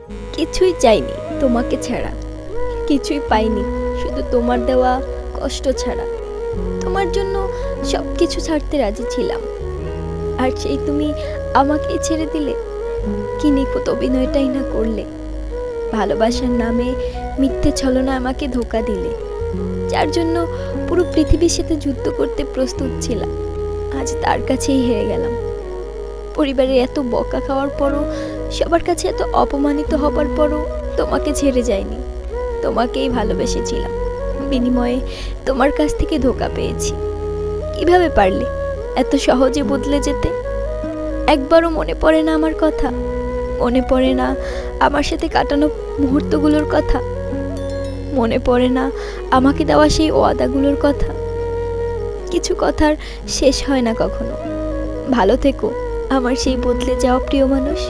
কিছুই চাইনি তোমাকে ছাড়া, কিছুই পাইনি শুধু তোমার দেওয়া কষ্ট ছাড়া। তোমার জন্য সব কিছু ছাড়তে রাজি ছিলাম, আর সেই তুমি আমাকেই ছেড়ে দিলে। কি নিখুঁত অভিনয়টাই না করলে। ভালোবাসার নামে মিথ্যে ছলনায় আমাকে ধোঁকা দিলে, যার জন্য পুরো পৃথিবীর সাথে যুদ্ধ করতে প্রস্তুত ছিলাম, আজ তার কাছেই হেরে গেলাম। পরিবারের এত বকা খাওয়ার পরও, সবার কাছে এত অপমানিত হবার পরও তোমাকে ছেড়ে যায়নি। তোমাকেই ভালোবেসেছিলাম, বিনিময়ে তোমার কাছ থেকে ধোঁকা পেয়েছি। কিভাবে পারলে এত সহজে বদলে যেতে? একবারও মনে পড়ে না আমার কথা? মনে পড়ে না আমার সাথে কাটানো মুহূর্তগুলোর কথা? মনে পড়ে না আমাকে দেওয়া সেই ওয়াদাগুলোর কথা? কিছু কথার শেষ হয় না কখনো। ভালো থেকো আমার সেই বদলে যাওয়া প্রিয় মানুষ।